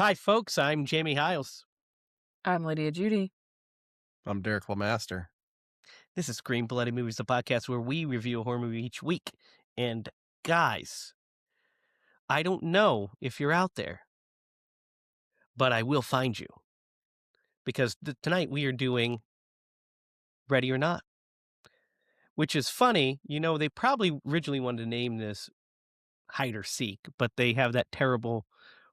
Hi, folks. I'm Jamie Hiles. I'm Lydia Judy. I'm Derek Lemaster. This is Scream Bloody Movies, the podcast where we review a horror movie each week. And guys, I don't know if you're out there, but I will find you because tonight we are doing Ready or Not, which is funny. You know, they probably originally wanted to name this Hide or Seek, but they have that terrible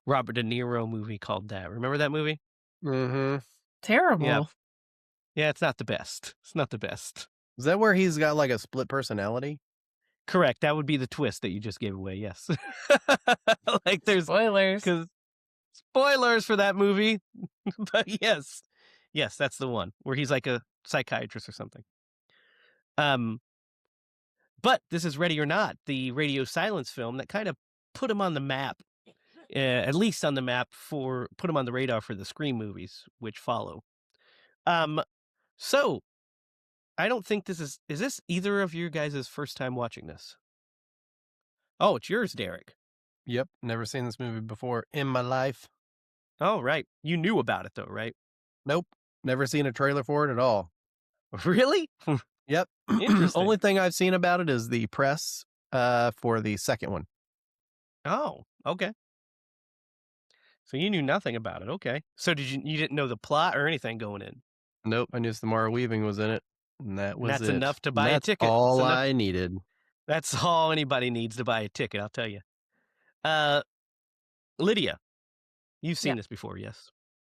Robert De Niro movie called that. Remember that movie? Mm-hmm. Yeah. Terrible. Yeah, it's not the best. It's not the best. Is that where he's got like a split personality? Correct. That would be the twist that you just gave away. Yes. Like there's Spoilers. because spoilers for that movie, but yes, that's the one where he's like a psychiatrist or something. But this is Ready or Not, the radio silence film that kind of put him on the map, at least on the map put him on the radar for the Scream movies, which follow. So I don't think is this either of you guys' first time watching this? Oh, it's yours, Derek. Yep. Never seen this movie before in my life. Oh, right. You knew about it though, right? Nope. Never seen a trailer for it at all. Really? Yep. Interesting. Only thing I've seen about it is the press for the second one. Oh, okay. So you knew nothing about it. Okay. So you didn't know the plot or anything going in? Nope. I knew Samara Weaving was in it. And that was That's it. enough to buy a That's ticket. all I needed. That's all anybody needs to buy a ticket, I'll tell you. Lydia, you've seen Yeah. this before, yes?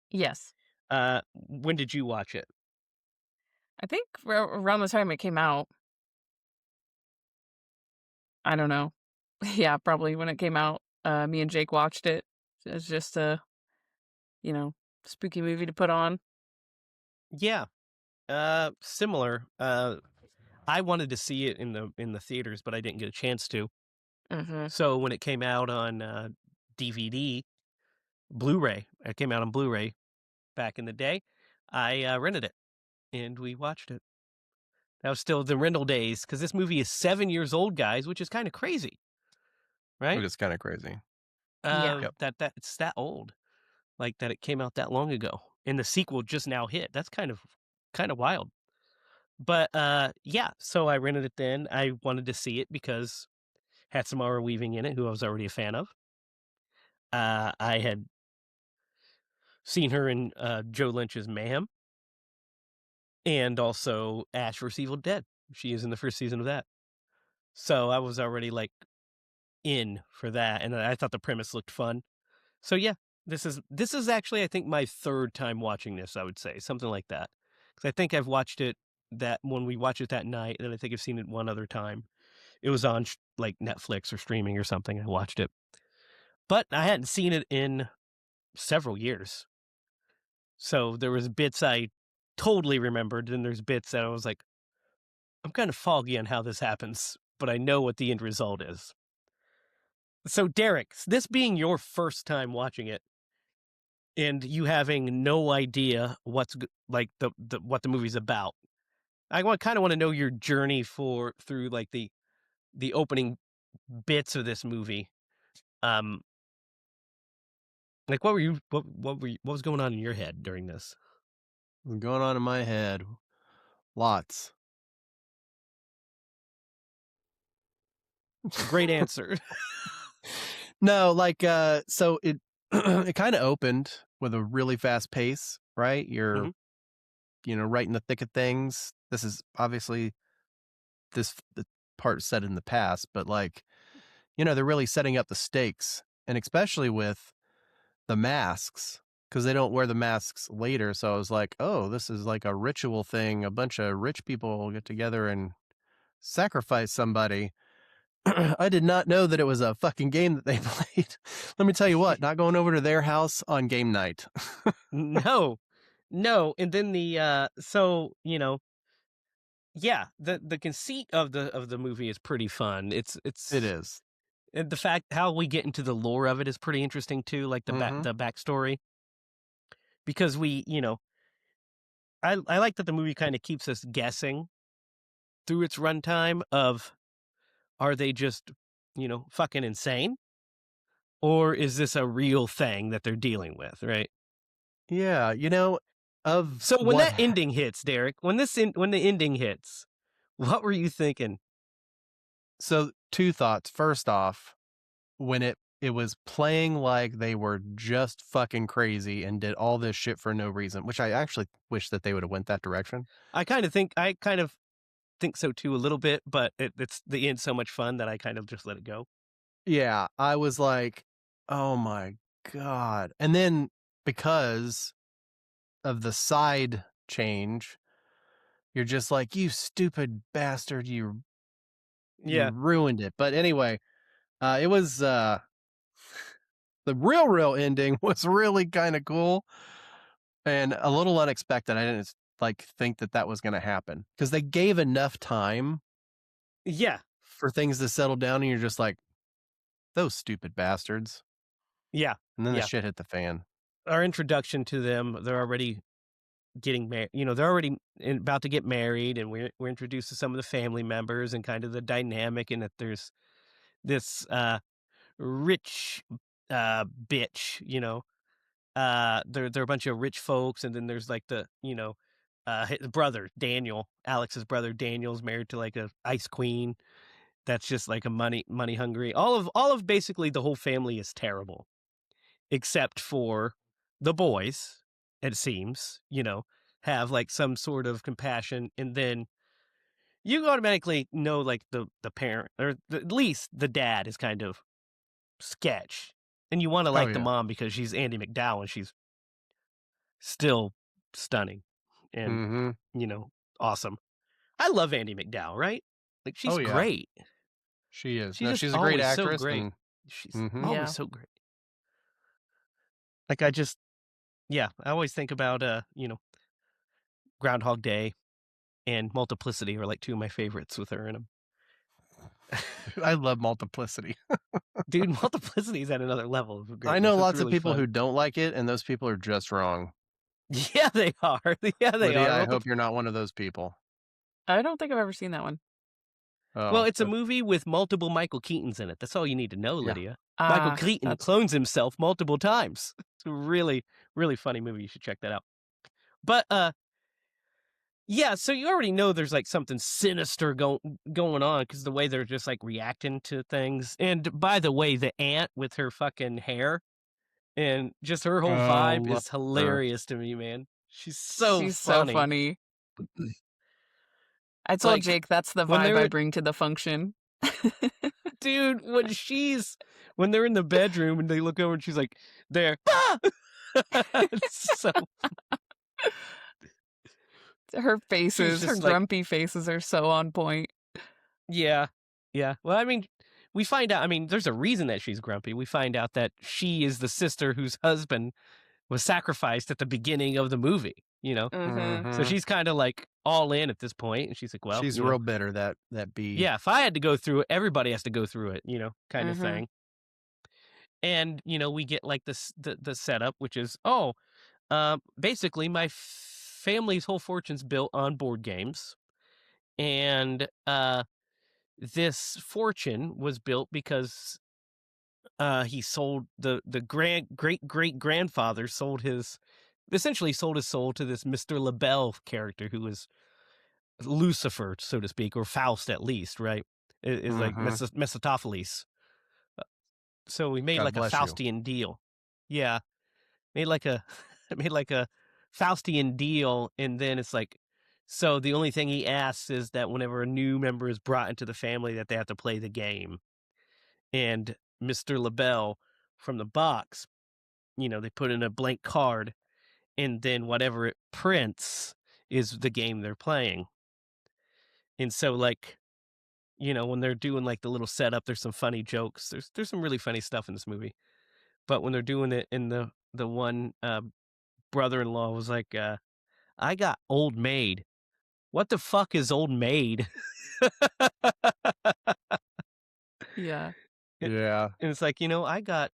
Yes. When did you watch it? I think around the time it came out. I don't know. Yeah, probably when it came out. Me and Jake watched it. It's just a, spooky movie to put on. Yeah. Similar. I wanted to see it in the theaters, but I didn't get a chance to. Mm-hmm. So when it came out on DVD, Blu-ray, it came out on Blu-ray back in the day, I rented it and we watched it. That was still the rental days because this movie is 7 years old, guys, which is kind of crazy, right? It is kind of crazy. Yeah. Yep. That it's that old, like that it came out that long ago, and the sequel just now hit. That's kind of wild. But yeah, so I rented it then. I wanted to see it because it had Samara Weaving in it, who I was already a fan of. I had seen her in Joe Lynch's Mayhem, and also Ash vs. Evil Dead. She is in the first season of that. So I was already like in for that, and I thought the premise looked fun. So yeah, this is actually I think my third time watching this. I would say something like that because I think I've watched it that when we watched it that night, and I think I've seen it one other time. It was on like Netflix or streaming or something. I watched it, but I hadn't seen it in several years. So there was bits I totally remembered, and there's bits that I was like, I'm kind of foggy on how this happens, but I know what the end result is. So Derek, this being your first time watching it, and you having no idea what's like the what the movie's about, I kind of want to know your journey through like the opening bits of this movie. Like what was going on in your head during this? What's going on in my head? Lots. Great answer. No, like so it it kind of opened with a really fast pace, right? You're Mhm. right in the thick of things. This is obviously the part set in the past, but like, they're really setting up the stakes, and especially with the masks, because they don't wear the masks later. So I was like, oh, this is like a ritual thing. A bunch of rich people get together and sacrifice somebody. I did not know that it was a fucking game that they played. Let me tell you what, not going over to their house on game night. No, no, and then so yeah, the conceit of the movie is pretty fun. It It's is. and the fact how we get into the lore of it is pretty interesting too, like Mhm. the backstory, because I like that the movie kind of keeps us guessing through its runtime of are they just fucking insane, or is this a real thing that they're dealing with, right? Yeah, of So when what that ending hits, Derek, when the ending hits, what were you thinking? so 2 thoughts. First off, when it was playing like they were just fucking crazy and did all this shit for no reason, which I actually wish that they would have went that direction. I kind of think so too a little bit, but it's the end's so much fun that I kind of just let it go. Yeah, I was like, "Oh my god." And then because of the side change, you're just like, "You stupid bastard, you Yeah. ruined it." But anyway, it was the real ending was really kind of cool and a little unexpected. I didn't like think that that was going to happen because they gave enough time Yeah. for things to settle down, and you're just like, those stupid bastards. Yeah. And then the Yeah. shit hit the fan. Our introduction to them, they're already getting married. They're already about to get married, and we're introduced to some of the family members and kind of the dynamic, and that there's this rich bitch, they're a bunch of rich folks, and then there's like his brother Daniel, Alex's brother Daniel's married to like a ice queen that's just like a money hungry. All of basically the whole family is terrible except for the boys, it seems, have like some sort of compassion, and then you automatically know like the parent, or at least the dad is kind of sketch, and you want to Oh like the yeah. mom because she's Andy McDowell and she's still stunning and, Mm-hmm. you know, awesome. I love Andy McDowell, right? Like, she's Oh yeah. great. She is. She's No, just she's a great always so actress, great. and She's mm-hmm. always Yeah. so great. Like, yeah, I always think about, Groundhog Day and Multiplicity are like two of my favorites with her in them. I love Multiplicity. Dude, Multiplicity is at another level of I know greatness. It's lots of really people fun. who don't like it, and those people are just wrong. Yeah, they are. Yeah, they Lydia, are. I hope you're not one of those people. I don't think I've ever seen that one. Well, Oh, it's a movie with multiple Michael Keatons in it. That's all you need to know, yeah. Lydia. Michael Ah, Keaton that's clones himself multiple times. It's a really, really funny movie. You should check that out. But yeah. So you already know there's like something sinister going on because the way they're just like reacting to things. And by the way, the aunt with her fucking hair and just her whole Oh, vibe love is her. hilarious to me, man. She's so she's so funny. funny. I told Like Jake that's the when vibe I they're bring to the function. dude, when they're in the bedroom and they look over and she's like, there. Ah! It's so Her she's faces, her just like, grumpy faces are so on point. yeah. Yeah. Well, I mean, we find out, I mean, there's a reason that she's grumpy. We find out that she is the sister whose husband was sacrificed at the beginning of the movie. Mhm. So Mm-hmm. she's kind of like all in at this point, and she's like, well, She's real bitter, that bee. yeah, if I had to go through it, everybody has to go through it, kind of Mhm. thing. And we get like the setup, which is basically my family's whole fortune's built on board games, and this fortune was built because he sold the great great grandfather sold his essentially sold his soul to this Mr. LaBelle character who is Lucifer, so to speak, or Faust at least, right? Is like Mm-hmm. Mephistopheles. So we made God like a bless you. Faustian deal. Yeah, made like a made like a Faustian deal, and then it's like, so the only thing he asks is that whenever a new member is brought into the family, that they have to play the game. And Mr. LaBelle from the box, they put in a blank card, and then whatever it prints is the game they're playing. And so, like, when they're doing like the little setup, there's some funny jokes. There's some really funny stuff in this movie. But when they're doing it in the one brother-in-law was like, I got old maid. What the fuck is old maid? Yeah. And Yeah. it's like, I got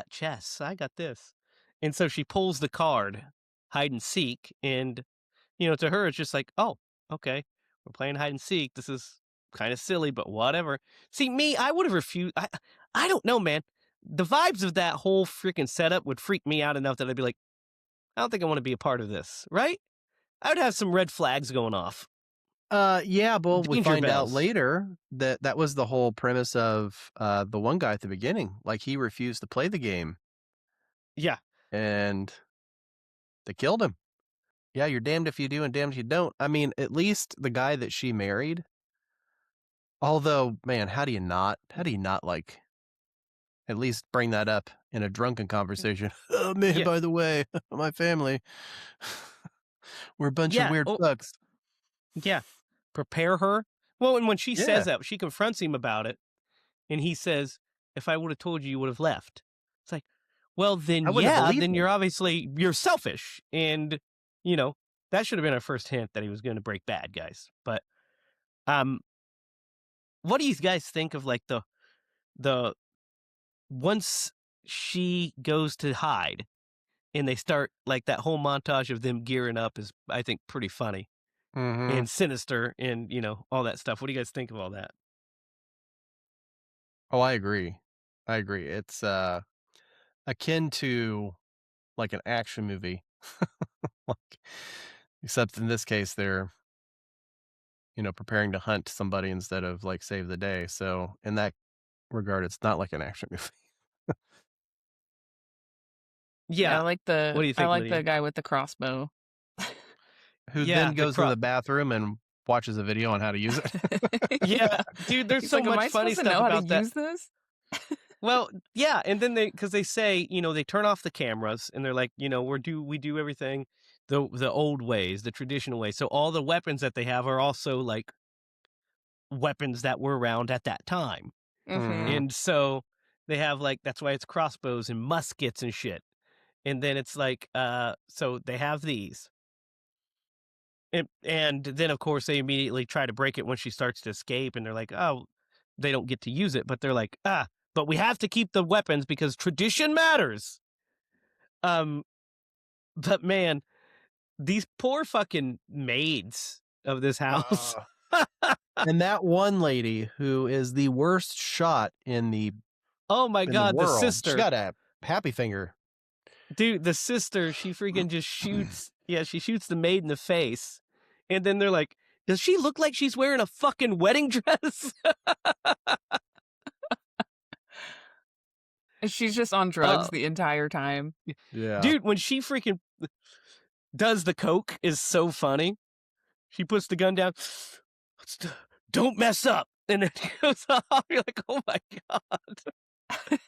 chess. I got this. And so she pulls the card, hide and seek, and to her it's just like, oh, okay, we're playing hide and seek. This is kind of silly, but whatever. See, me, I would have refused. I don't know, man. the vibes of that whole freaking setup would freak me out enough that I'd be like, I don't think I want to be a part of this, right? I would have some red flags going off. Yeah, well, we Danger find out bells. later that that was the whole premise of the one guy at the beginning. Like, he refused to play the game, Yeah. and they killed him. Yeah, you're damned if you do and damned if you don't. I mean, at least the guy that she married, although, man, how do you not, like, at least bring that up in a drunken conversation? Oh, man, Yeah. by the way, my family, we're a bunch of Yeah. weird Oh, fucks. yeah. Prepare her. Well, and when she says Yeah, that, she confronts him about it, and he says, "If I would have told you, you would have left." It's like, well, I then, wouldn't have yeah, believed then him. you're selfish, and you know that should have been our first hint that he was going to break bad, guys. But um, what do you guys think of like the once she goes to hide and they start like that whole montage of them gearing up is I think pretty funny Mhm. and sinister and all that stuff. What do you guys think of all that? Oh, I agree. I agree. It's, akin to, like, an action movie. Like, except in this case, they're, preparing to hunt somebody instead of, like, save the day. So, in that regard, it's not like an action movie. Yeah, Yeah. What do you I think, like the Lydia? guy with the crossbow. Who then Yeah, the goes in the bathroom and watches a video on how to use it. yeah, Yeah. dude, there's He's so like, "Am much I funny supposed to stuff know how to about that. use this?" Well, yeah, and then because they say, they turn off the cameras and they're like, we do everything the old ways, the traditional ways. So all the weapons that they have are also like weapons that were around at that time. Mhm. Mhm. And so they have like that's why it's crossbows and muskets and shit. And then it's like so they have these. And then of course they immediately try to break it when she starts to escape and they're like, "Oh, they don't get to use it." But they're like, "Ah, but we have to keep the weapons because tradition matters." Um but man, these poor fucking maids of this house. Uh, and that one lady who is the worst shot Oh my in the god, the world, she sister. got a happy finger. Dude, the sister, she freaking just shoots. Yeah, she shoots the maid in the face. And then they're like, "Does she look like she's wearing a fucking wedding dress?" And she's just on uh, drugs the entire time. Yeah. dude, when she freaking does the coke is so funny. She puts the gun down. "Let's don't mess up." And then it goes off. You're like, "Oh my god."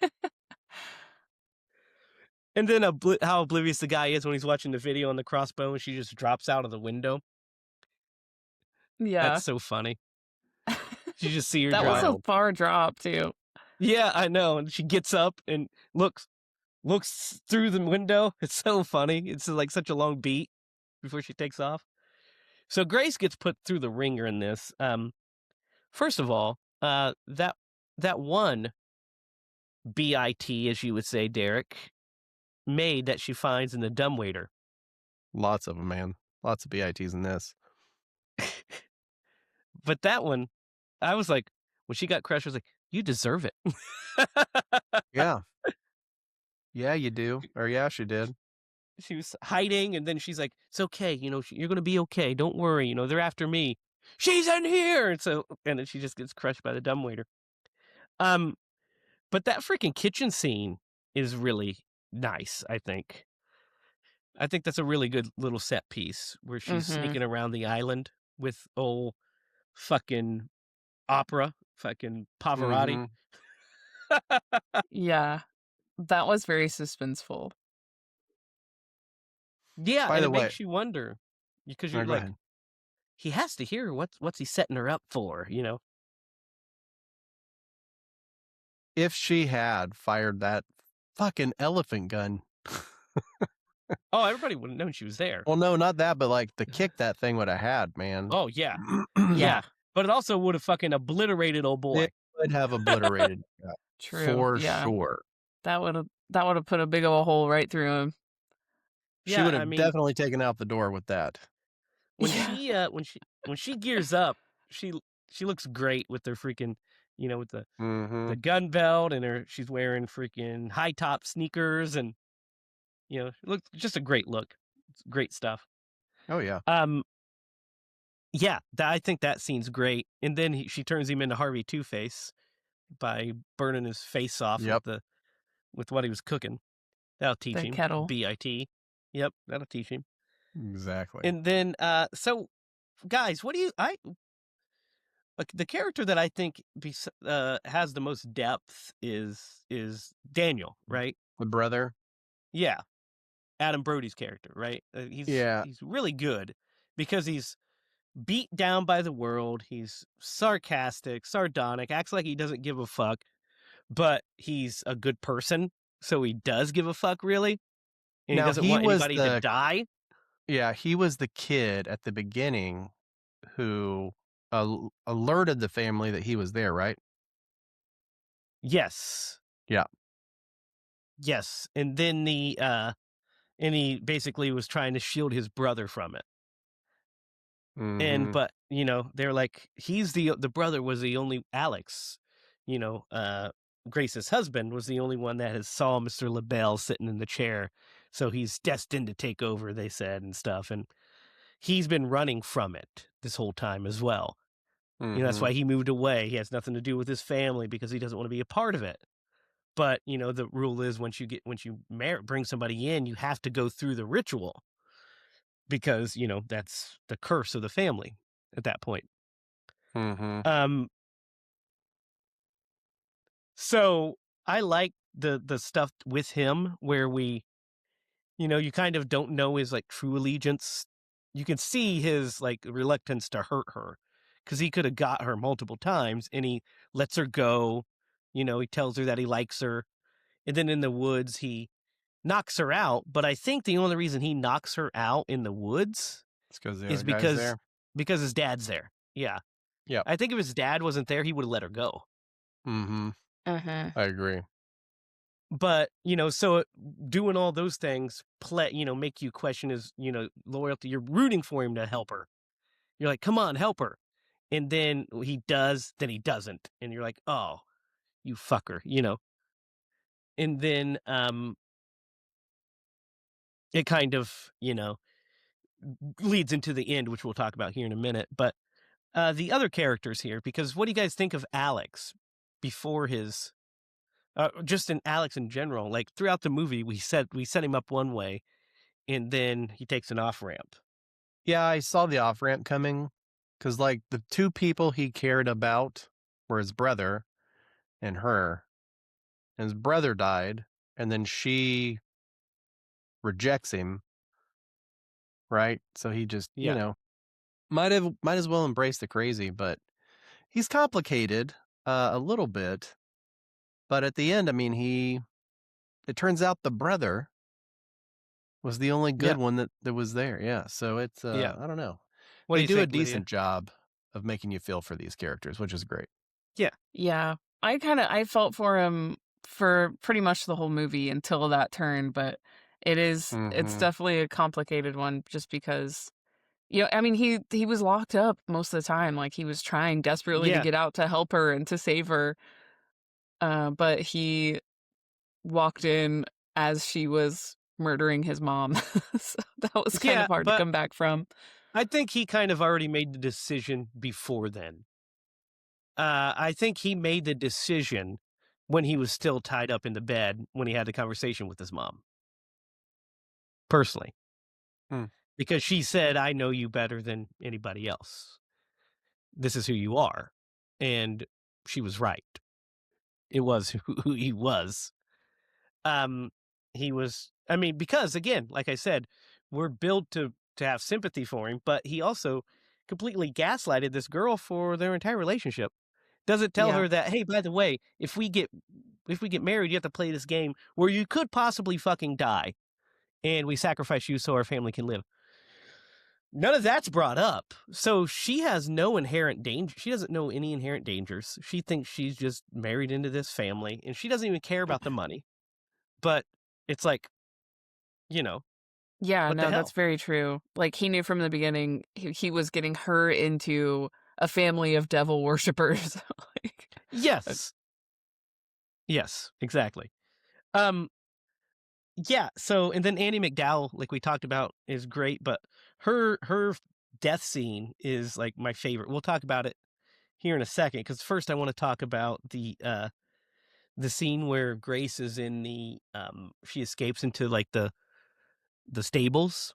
And then how oblivious the guy is when he's watching the video on the crossbow and she just drops out of the window. That's Yeah. so funny. You just see her That was drop. a Wild. far drop too. Yeah, I know. And she gets up and looks through the window. It's so funny. It's like such a long beat before she takes off. So Grace gets put through the ringer in this. First of all, that one bit, as you would say, Derek, maid that she finds in the dumbwaiter. Lots of them, man. Lots of BITs in this. But that one, I was like, when she got crushed, I was like, you deserve it. Yeah. Yeah, you do. Or yeah, she did. She was hiding, and then she's like, "It's okay, you're gonna be okay. Don't worry. They're after me. She's in here." And then she just gets crushed by the dumbwaiter. Um, but that freaking kitchen scene is really nice. I think that's a really good little set piece where she's Mhm. sneaking around the island with old fucking opera, fucking Pavarotti. Mhm. Yeah. That was very suspenseful. Yeah, By and the it way, makes you wonder because no, you're go like, ahead. he has to hear what's he setting her up for. If she had fired that fucking elephant gun. Oh, everybody would have known she was there. Well, no, not that, but like the kick that thing would have had, man. Oh, yeah. Yeah. Yeah. But it also would have fucking obliterated old boy. It would have obliterated True. for Yeah. sure. That would have put a big ol' hole right through him. She Yeah, would I have mean, definitely taken out the door with that. when Yeah. she, when she gears up, she she looks great with her freaking with the Mhm. gun belt and she's wearing freaking high top sneakers and it looks just a great look. It's great stuff. Oh, yeah. Yeah, I think that scene's great. And then she turns him into Harvey Two Face by burning his face off Yep. with what he was cooking. That'll teach The him. kettle. BIT. Yep, that'll teach him. Exactly. And then so guys, what do you I like the character that I think has the most depth is Daniel, right? The brother. Yeah, Adam Brody's character, right? Yeah. He's really good because he's beat down by the world. He's sarcastic, sardonic, acts like he doesn't give a fuck, but he's a good person, so he does give a fuck really, and he Now doesn't he want was anybody to the die. he was the kid at the beginning who alerted the family that he was there, right? Yes. Yeah. Yes. And then and he basically was trying to shield his brother from it. And Mhm. but, they're like the brother was the only Alex, you know, uh Grace's husband was the only one that has saw Mr. LaBelle sitting in the chair. So he's destined to take over, they said, and stuff. And he's been running from it this whole time as well. That's Mhm. why he moved away. He has nothing to do with his family because he doesn't want to be a part of it. But, the rule is once you bring somebody in, you have to go through the ritual because, that's the curse of the family at that point. Mhm. Um, so I like the stuff with him where you kind of don't know his like true allegiance. You can see his like reluctance to hurt her because he could have got her multiple times and he lets her go. He tells her that he likes her. And then in the woods, he knocks her out. But I think the only reason he knocks her out in the woods It's because the is other guy's there. because his dad's there. Yeah. Yep. I think if his dad wasn't there, he would have let her go. Mhm. Uh-huh. I agree. But, so doing all those things make you question his, loyalty. You're rooting for him to help her. You're like, come on, help her. And then he does, then he doesn't. And you're like, oh, you fucker. And then it kind of, leads into the end, which we'll talk about here in a minute. But the other characters here, because what do you guys think of Alex before his just in Alex in general? Like throughout the movie, we set him up one way, and then he takes an off ramp. Yeah, I saw the off ramp coming because, like, the two people he cared about were his brother and her. And his brother died, and then she rejects him, right? So he just, Yeah, might as well embrace the crazy, but he's complicated a little bit. But at the end, I mean, it turns out the brother was the only yeah, good one that was there. Yeah. So it's yeah. I don't know. What do They you do a think, Lydia? decent job of making you feel for these characters, which is great. Yeah, Yeah. I felt for him for pretty much the whole movie until that turn, but it's Mhm. definitely a complicated one just because I mean he was locked up most of the time. Like he was trying desperately to yeah, get out to help her and to save her. But he walked in as she was murdering his mom. So that was kind yeah. of hard to But come back from. I think he kind of already made the decision before then. I think he made the decision when he was still tied up in the bed when he had the conversation with his mom, personally, Hmm. because she said, I know you better than anybody else. This is who you are. And she was right. It was who he was. Um, he was, I mean, because again, like I said, we're built to have sympathy for him, but he also completely gaslighted this girl for their entire relationship. Doesn't tell Yeah. her that, hey, by the way, if we get married, you have to play this game where you could possibly fucking die, and we sacrifice you so our family can live. None of that's brought up. So she has no inherent danger. She doesn't know any inherent dangers. She thinks she's just married into this family, and she doesn't even care about the money. But it's like, you know, Yeah, what the no, that's hell? very true. Like he knew from the beginning he was getting her into a family of devil worshippers. Like Yes. Yes, exactly. Um, yeah, so and then Annie McDowell, like we talked about, is great, but her death scene is, like, my favorite. We'll talk about it here in a second, because first I wanna talk about the scene where Grace is in she escapes into, like, the stables,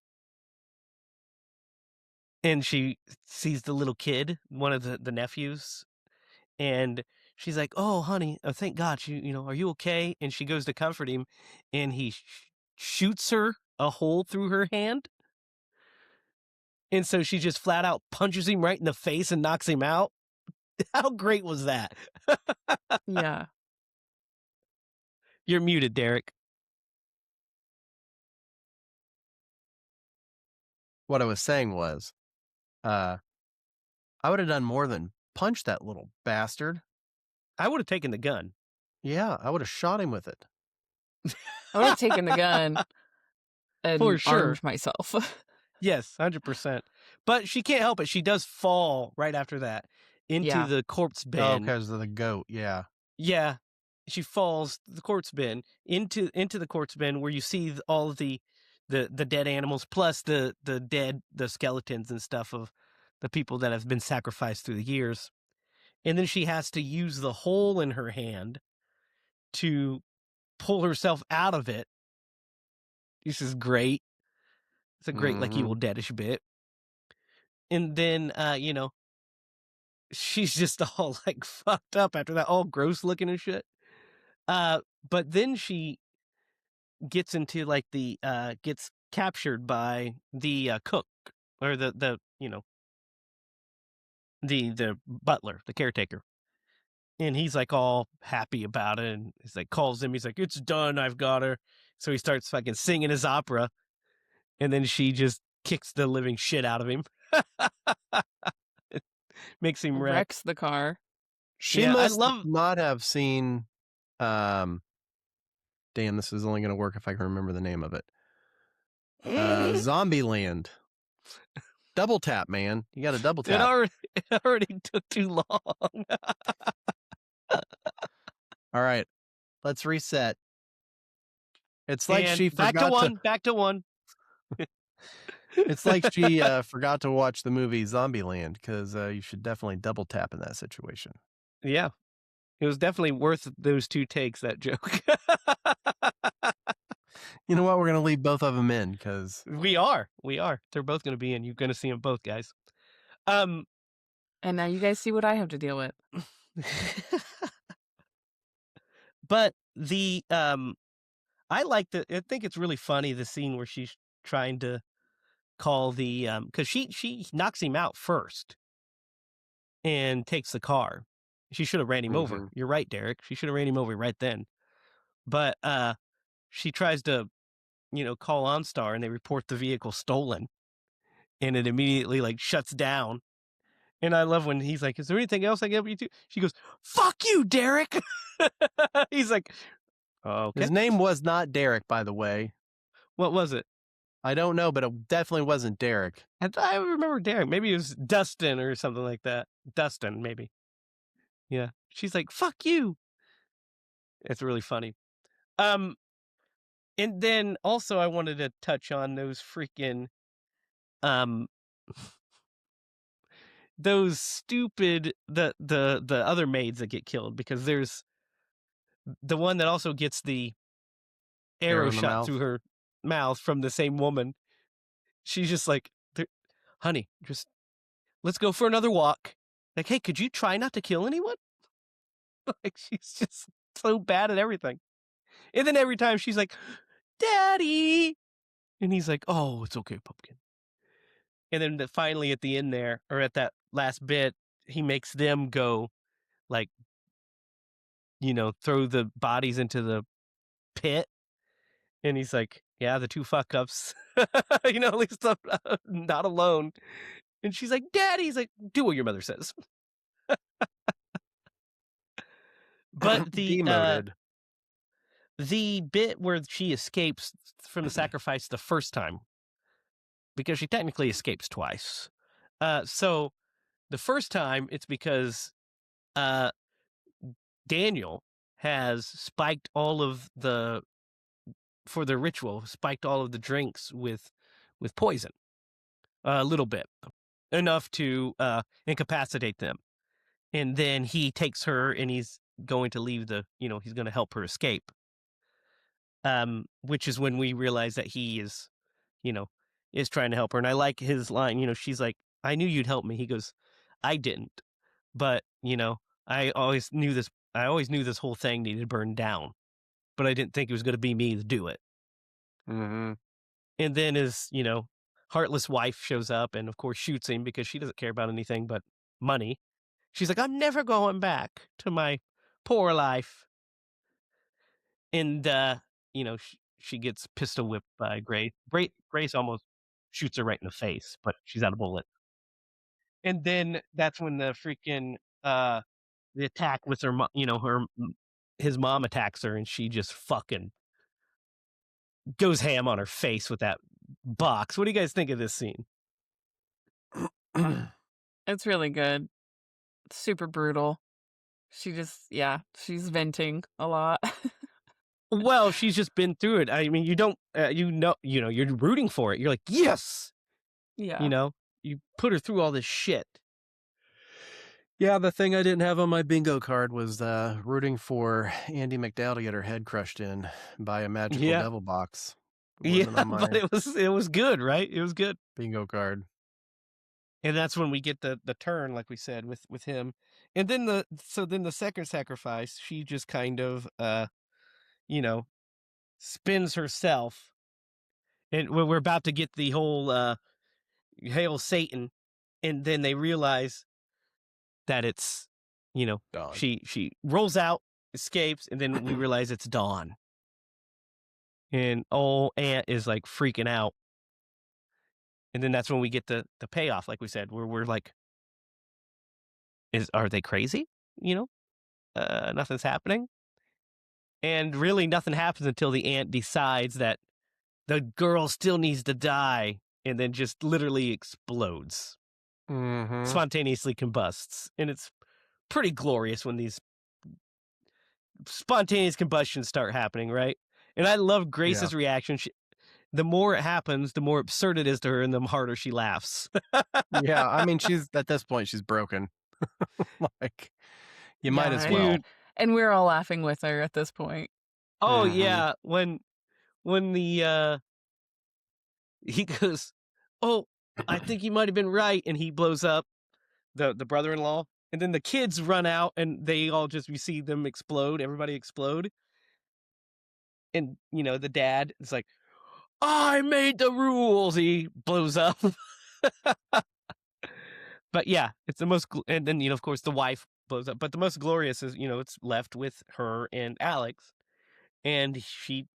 and she sees the little kid, one of the nephews, and she's like, "Oh, honey, thank God, are you okay?" And she goes to comfort him, and he shoots her a hole through her hand, and so she just flat out punches him right in the face and knocks him out. How great was that? Yeah. You're muted, Derek. What I was saying was, uh, I would have done more than punch that little bastard. I would have taken the gun. Yeah, I would have shot him with it. I would have taken the gun For and sure. armed myself. Yes, 100%. But she can't help it. She does fall right after that into Yeah. the corpse Oh, bin. because of the goat. Yeah. Yeah, she falls the quartz bin into the quartz bin where you see all of the dead animals plus the skeletons and stuff of the people that have been sacrificed through the years. And then she has to use the hole in her hand to pull herself out of it. This is great. It's a great, like, Mm-hmm. Evil Deadish bit. And then she's just all, like, fucked up after that, all gross looking and shit. But then she gets into, like, gets captured by the cook, or the butler, the caretaker. And he's, like, all happy about it, and he's like, calls him, he's like, "It's done, I've got her." So he starts fucking singing his opera, and then she just kicks the living shit out of him. Makes him wreck. Wrecks the car. She Yeah, I must love. not have seen. Um, damn, this is only going to work if I can remember the name of it. Zombieland. Double tap, man. You got to double It tap. already took too long. All right, let's reset. It's like And she back to forgot to. one, back to one. It's like she forgot to watch the movie Zombieland because you should definitely double tap in that situation. Yeah, it was definitely worth those 2 takes, that joke. You know what? We're gonna leave both of them in because We are. They're both gonna be in. You're gonna see them both, guys. Um, And now you guys see what I have to deal with. but I think it's really funny, the scene where she's trying to call because she knocks him out first and takes the car. She should have ran him over. Mhm. You're right, Derek. She should have ran him over right then. But she tries to, call OnStar, and they report the vehicle stolen, and it immediately, like, shuts down. And I love when he's like, "Is there anything else I can help you do?" She goes, "Fuck you, Derek." He's like, "Okay." His name was not Derek, by the way. What was it? I don't know, but it definitely wasn't Derek. I remember Derek. Maybe it was Dustin or something like that. Dustin, maybe. Yeah. She's like, "Fuck you." It's really funny. Um, and then also I wanted to touch on those freaking um those stupid the other maids that get killed, because there's the one that also gets the Arrow arrow in the shot mouth. through her mouth from the same woman. She's just like, "Honey, just let's go for another walk." Like, "Hey, could you try not to kill anyone?" Like, she's just so bad at everything. And then every time she's like, "Daddy," and he's like, "Oh, it's okay, pumpkin." And then finally at the end there, or at that last bit, he makes them go, like, throw the bodies into the pit. And he's like, "Yeah, the 2 fuck ups, at least I'm not alone." And she's like, "Daddy," he's like, "Do what your mother says." But Demoted. the bit where she escapes from the sacrifice the first time, because she technically escapes twice. So the first time, it's because uh Daniel has spiked all of the for the ritual, spiked all of the drinks with poison, a little bit, enough to, incapacitate them. And then he takes her and he's going to leave he's gonna help her escape. Which is when we realize that he you know, is trying to help her. And I like his line, she's like, "I knew you'd help me." He goes, "I didn't, but, I always knew this whole thing needed burned down, but I didn't think it was gonna be me to do it." Mhm. And then his heartless wife shows up and, of course, shoots him because she doesn't care about anything but money. She's like, "I'm never going back to my poor life." And, she gets pistol whipped by Grace. Grace almost shoots her right in the face, but she's out of bullets. And then that's when the attack with her mo her his mom attacks her, and she just fucking goes ham on her face with that box. What do you guys think of this scene? It's really good. Super brutal. Yeah, she's venting a lot. Well, she's just been through it. I mean, you don't, you're rooting for it. You're like, "Yes!" You Yeah. know? You put her through all this shit. Yeah, the thing I didn't have on my bingo card was rooting for Andy McDowell to get her head crushed in by a magical Yeah. devil box. It Yeah, wasn't on but my it was good, right? It was good. bingo card. And that's when we get the turn, like we said, with him. And then the second sacrifice, she just kind of, you know, spins herself. And when we're about to get the whole, "Hail Satan," and then they realize that it's, Dawn. she rolls out, escapes, and then we realize it's Dawn. And old Aunt is, like, freaking out. And then that's when we get the payoff, like we said, where we're like, are they crazy? You know? Nothing's happening. And really nothing happens until the aunt decides that the girl still needs to die and then just literally explodes, Mhm. spontaneously combusts. And it's pretty glorious when these spontaneous combustions start happening, right? And I love Yeah. Grace's reaction. The more it happens, the more absurd it is to her and the harder she laughs. Yeah, I mean, she's at this point, she's broken. Like, you might Yeah, as and well. Dude. and we're all laughing with her at this point. Oh Mhm. yeah. When he goes, "Oh, I think you might have been right," and he blows up the brother-in-law, and then the kids run out, and they all just you see them explode, everybody explode, and the dad is like, "I made the rules." He blows up, but yeah, it's the and then of course the wife blows up, but the most glorious is it's left with her and Alex, and she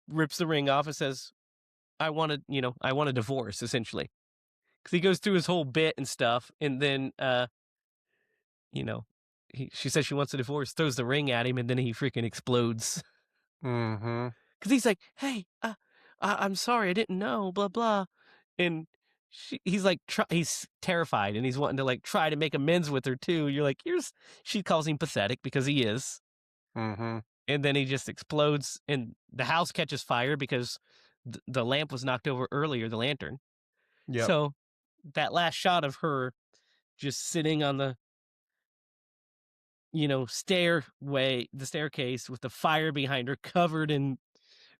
rips the ring off and says, I want a divorce," essentially. Because he goes through his whole bit and stuff, and then you know, she says she wants a divorce, throws the ring at him, and then he freaking explodes. Mhm. Because he's like, "Hey, I'm sorry, I didn't know, blah blah," and he's like, he's terrified, and he's wanting to like try to make amends with her too. You're like, here's she calls him pathetic because he is, Mhm. and then he just explodes, and the house catches fire because the lamp was knocked over earlier, the lantern. Yep. So that last shot of her just sitting on the staircase with the fire behind her, covered in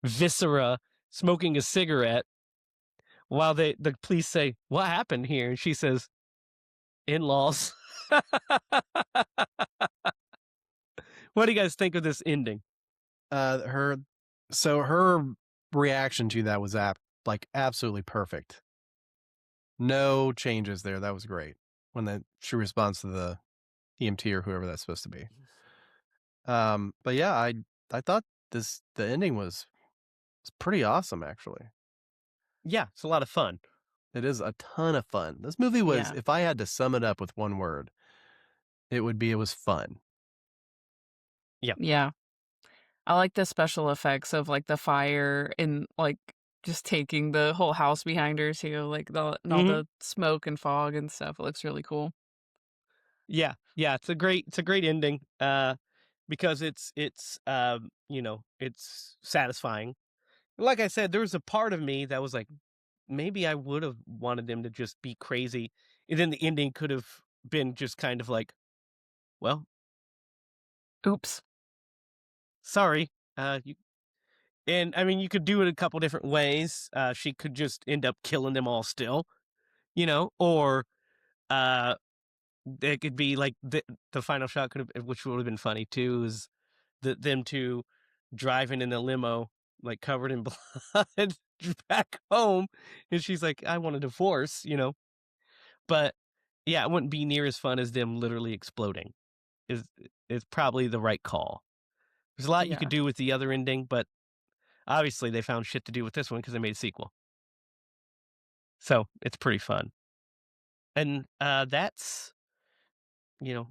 viscera, smoking a cigarette, while the police say, "What happened here?" And she says, "In-laws." What do you guys think of this ending? Her so her reaction to that was like absolutely perfect. No changes there. That was great. When she responds to the EMT or whoever that's supposed to be. But yeah, I thought the ending was pretty awesome actually. Yeah, it's a lot of fun. It is a ton of fun. This movie was, Yeah. if I had to sum it up with one word, it was fun. Yeah. Yeah. I like the special effects of, like, the fire and, like, just taking the whole house behind her too, like, all Mhm. the smoke and fog and stuff. It looks really cool. Yeah, it's a great ending, because it's satisfying. Like I said, there was a part of me that was like, maybe I would have wanted them to just be crazy, and then the ending could have been just kind of like, "Well, Oops. sorry." You and I mean, you could do it a couple different ways. She could just end up killing them all still, or uh, it could be like the final shot could have, which would have been funny too, is them two driving in the limo, like covered in blood, back home, and she's like, "I want a divorce," But yeah, it wouldn't be near as fun as them literally exploding. Is is probably the right call. There's a lot you could Yeah. do with the other ending, but obviously they found shit to do with this one because they made a sequel. So it's pretty fun. And you know,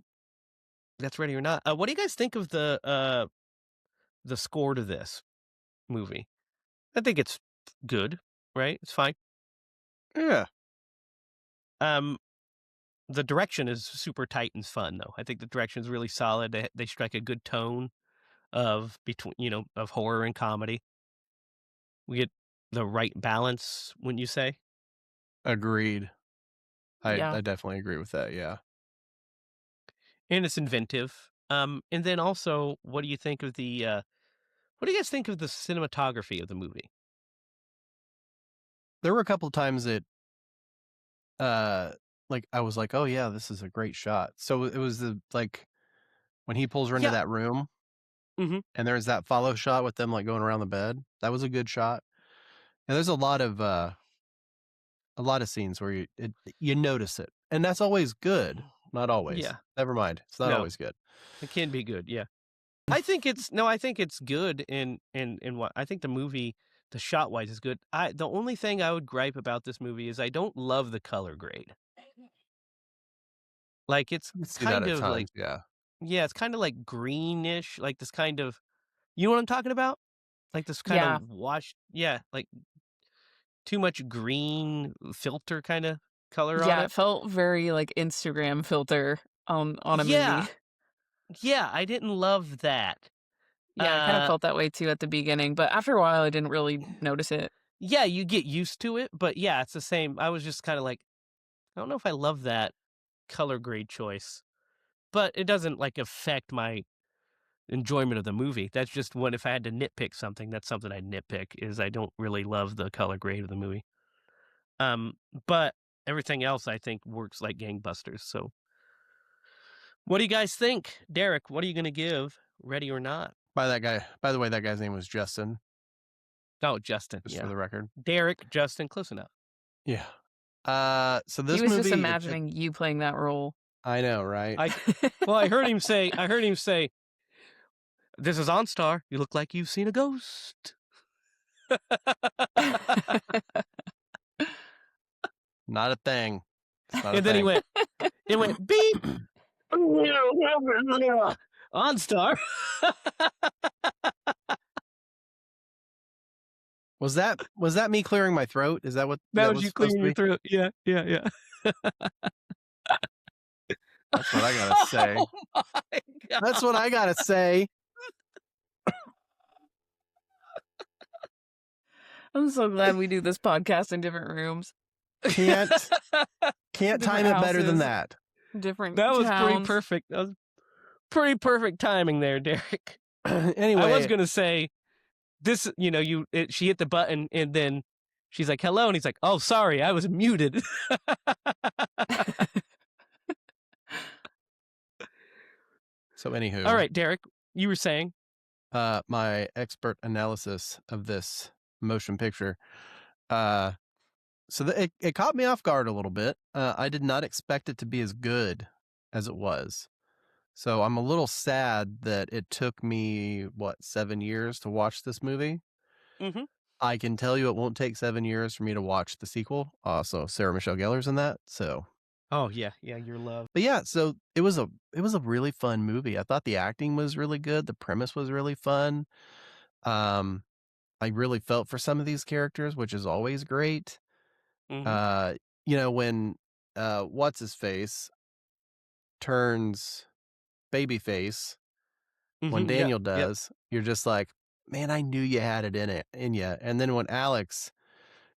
that's Ready or Not. What do you guys think of the score to this movie? I think it's good, right? It's fine. Yeah, Um, the direction is super tight and fun though. I think the direction is really solid. They strike a good tone of between of horror and comedy. We get the right balance, wouldn't you say? agreed. Yeah. I definitely agree with that. Yeah, And it's inventive. And then also, what do you guys think of the cinematography of the movie? there were a couple times that uh like I was like, oh yeah, this is a great shot. So it was the like when he pulls her into Yeah. that room Hmm. and there's that follow shot with them like going around the bed. That was a good shot. And there's a lot of scenes where you notice it. And that's always good. Not always. Yeah. Never mind. It's not No, always good. it can be good. Yeah. I think it's no, I think it's good in what I think the movie, the shot wise is good. The only thing I would gripe about this movie is I don't love the color grade. Like it's You see that kind at of like times, yeah. yeah, it's kind of like greenish, like this kind of you know what I'm talking about? Like this kind of Yeah. washed, yeah, like too much green filter kind of color on Yeah, it. it felt very, like, Instagram filter on a movie. Yeah, yeah, I didn't love that. Yeah, I kind of Uh, felt that way too at the beginning, but after a while, I didn't really notice it. yeah, you get used to it, but yeah, it's the same. I was just kind of like, I don't know if I love that color grade choice, but it doesn't like affect my enjoyment of the movie. That's just what if I had to nitpick something, that's something I'd nitpick is I don't really love the color grade of the movie. Um, but everything else I think works like gangbusters. So, what do you guys think, Derek? What are you going to give Ready or Not? By the way, that guy's name was Justin, Oh, Justin. just for Yeah, the record. Derek, Justin, close enough. Yeah. So He this was just movie, imagining you playing that role. I know, right? I well, I heard him say, "This is OnStar. You look like you've seen a ghost." Not a thing. It's not a And then thing. it went beep. OnStar. Was that me clearing my throat? Is That that was was you supposed clearing to your be? throat. Yeah, yeah, yeah. That's what I gotta say. Oh my That's god. what I gotta say. I'm so glad we do this podcast in different rooms, Can't can't time different it better than houses, that. different That was pretty towns. perfect. That was pretty perfect timing there, Derek. I was Anyway, gonna say this. She hit the button and then she's like, "Hello," and he's like, "Oh, sorry, I was muted." so All anywho, right, Derek, you were saying, my expert analysis of this motion picture. Uh, it caught me off guard a little bit. I did not expect it to be as good as it was. So I'm a little sad that it took me, what, 7 years to watch this movie. mm-hmm. I can tell you it won't take 7 years for me to watch the sequel. Also, Sarah Michelle Gellar's in that. So, Oh yeah, yeah, your love. but yeah, so it was a really fun movie. I thought the acting was really good. The premise was really fun. Um, I really felt for some of these characters, which is always great. Mm-hmm. Uh, when what's his face? turns babyface, when Mhm, yep, Daniel yep. does, you're just like, "Man, I knew you had it in you." And then when Alex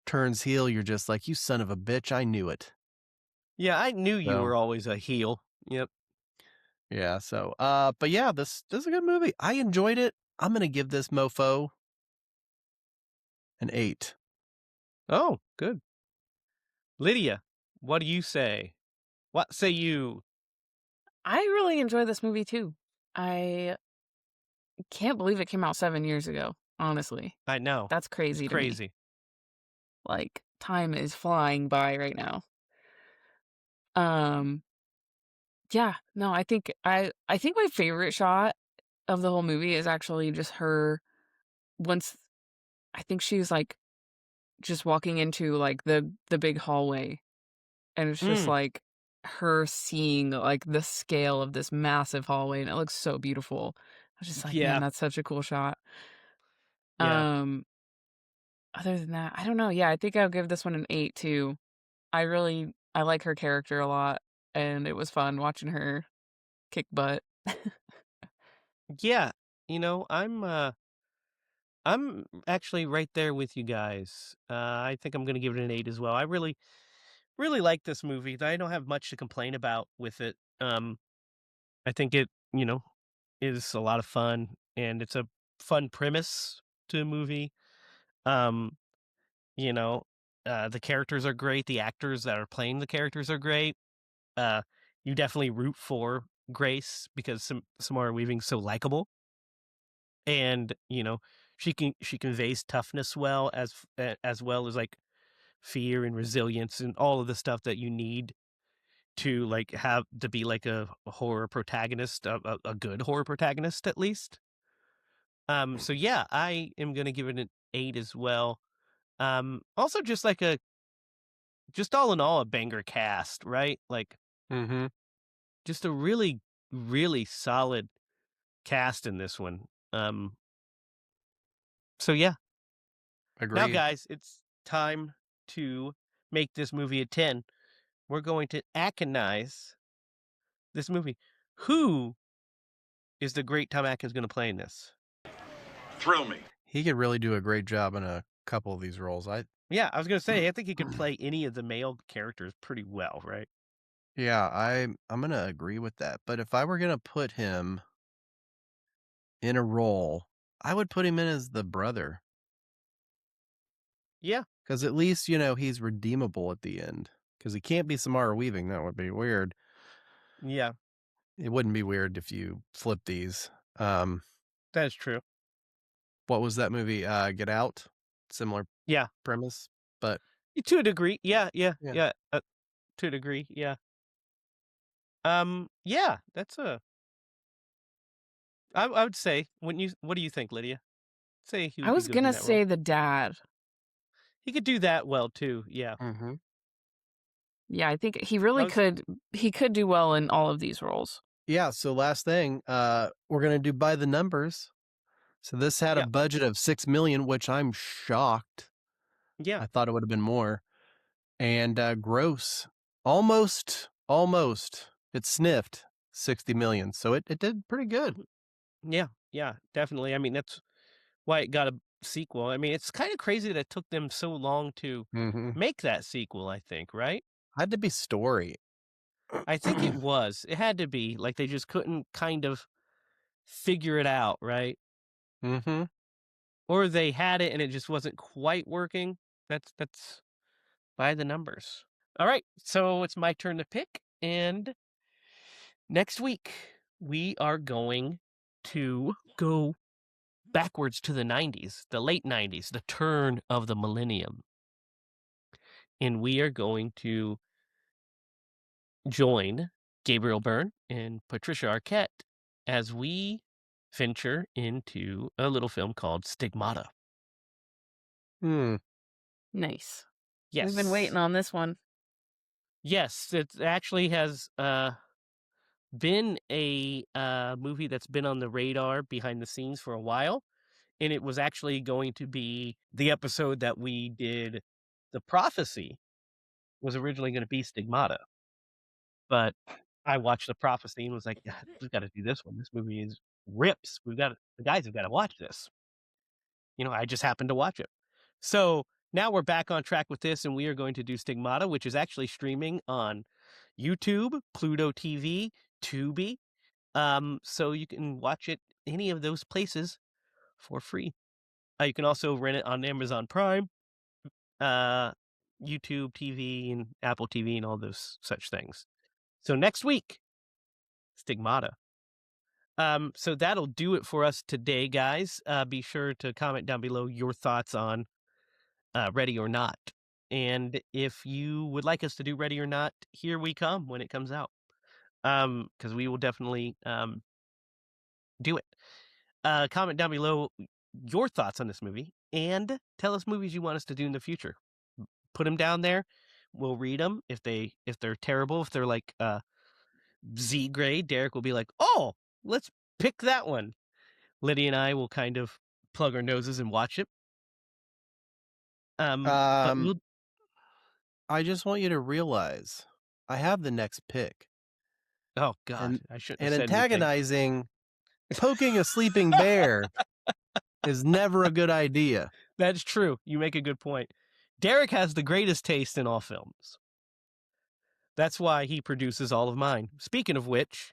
turns heel, you're just like, "You son of a bitch, I knew it." Yeah, I knew you So, were always a heel. Yep. yeah, so, but yeah, this is a good movie. I enjoyed it. I'm gonna give this mofo an 8. Oh, good. Lydia, what do you say? What say you? I really enjoy this movie too. I can't believe it came out 7 years ago, honestly. I know. That's It's crazy to me. crazy. Like, time is flying by right now. Um, yeah, no, I think my favorite shot of the whole movie is actually just her once I think she's, like, just walking into, like, the big hallway, and it's just, Mm, like, her seeing, like, the scale of this massive hallway, and it looks so beautiful. I was just like, "Man, yeah, that's such a cool shot." yeah. Um, other than that, I don't know, yeah, I think I'll give this one an 8 too. I like her character a lot, and it was fun watching her kick butt. Yeah, I'm actually right there with you guys. I think I'm gonna give it an 8 as well. I really, really like this movie. I don't have much to complain about with it. I think it, is a lot of fun, and it's a fun premise to a movie. Um, you know, the characters are great. The actors that are playing the characters are great. Uh, you definitely root for Grace because Samara Weaving's so likable, and she conveys toughness well as well as like fear and resilience and all of the stuff that you need to like have to be like a horror protagonist, a good horror protagonist at least. So yeah, I am gonna give it an 8 as well. Also just all in all a banger cast, right? Like Mhm. just a really, really solid cast in this one. So yeah. Now Agreed. guys, it's time to make this movie a 10. We're going to Atkinize this movie. Who is the great Tom Atkins gonna play in this? Thrill me. He could really do a great job in a couple of these roles. I Yeah, I was gonna say, I think he could play any of the male characters pretty well, right? Yeah, I'm gonna agree with that. But if I were gonna put him in a role, I would put him in as the brother. Yeah, Because at least, he's redeemable at the end. Because he can't be Samara Weaving. That would be weird. yeah, It wouldn't be weird if you flip these. Um, that is true. what was that movie? Get Out? Similar Yeah, premise. But to a degree. Yeah, yeah, yeah. yeah. To a degree, yeah. Yeah, that's a. I would say. When you, what do you think, Lydia? Say he I would be was good in gonna that role. say the dad. He could do that well too. Yeah. Hmm. Yeah, I think I was. he could do well in all of these roles. Yeah. So last thing, we're gonna do by the numbers. So this had a Yeah, budget of 6 million, which I'm shocked. yeah. I thought it would have been more. And gross, almost. It sniffed 60 million. So it did pretty good. Yeah, yeah, definitely. I mean, that's why it got a sequel. I mean, it's kind of crazy that it took them so long to Hmm. make that sequel, I think, right? Had to be story. I think it was. It had to be. Like they just couldn't kind of figure it out, right? Hmm. Or they had it and it just wasn't quite working. That's by the numbers. All right, so it's my turn to pick, and next week we are going to go backwards to the 90s, the late 90s, the turn of the millennium. And we are going to join Gabriel Byrne and Patricia Arquette as we venture into a little film called Stigmata. Hmm. Nice. We've been waiting Yes. on this one. Yes, it actually has been a movie that's been on the radar behind the scenes for a while. And it was actually going to be the episode that we did. The Prophecy was originally going to be Stigmata, but I watched The Prophecy and was like, "Yeah, we've gotta do this one. This movie is rips. The guys have gotta watch this." I just happened to watch it. So, now we're back on track with this, and we are going to do Stigmata, which is actually streaming on YouTube, Pluto TV, Tubi, so you can watch it any of those places for free. You can also rent it on Amazon Prime, uh, YouTube TV, and Apple TV, and all those such things. So next week, Stigmata. So that'll do it for us today, guys. Be sure to comment down below your thoughts on Ready or Not. And if you would like us to do Ready or Not, here we come when it comes out. Because we will definitely do it. Comment down below your thoughts on this movie and tell us movies you want us to do in the future. Put them down there. We'll read them. If they're terrible, if they're like Z grade, Derek will be like, "Oh, let's pick that one." Lydia and I will kind of plug our noses and watch it. But we'll. I just want you to realize I have the next pick. Oh God, And I shouldn't have and said anything. antagonizing, poking a sleeping bear is never a good idea. That's true. You make a good point. Derek has the greatest taste in all films. That's why he produces all of mine. Speaking of which,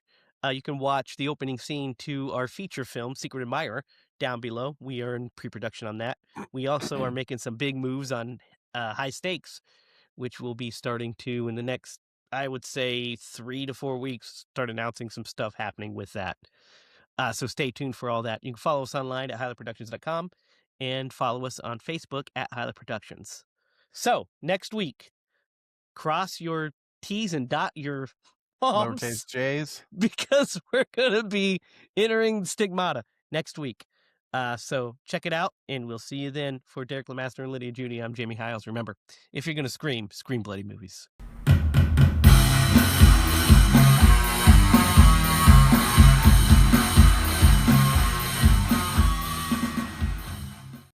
you can watch the opening scene to our feature film, Secret Admirer, down below. We are in pre-production on that. We also are making some big moves on High Stakes, which will be starting to, in the next, I would say, 3 to 4 weeks, start announcing some stuff happening with that. So stay tuned for all that. You can follow us online at HiLaProductions.com and follow us on Facebook at HiLa Productions. So next week, cross your T's and dot your Lowercase O's J's. because we're going to be entering Stigmata next week. So check it out, and we'll see you then. For Derek Lemaster and Lydia Judy, I'm Jamie Hiles. Remember, if you're going to scream bloody movies.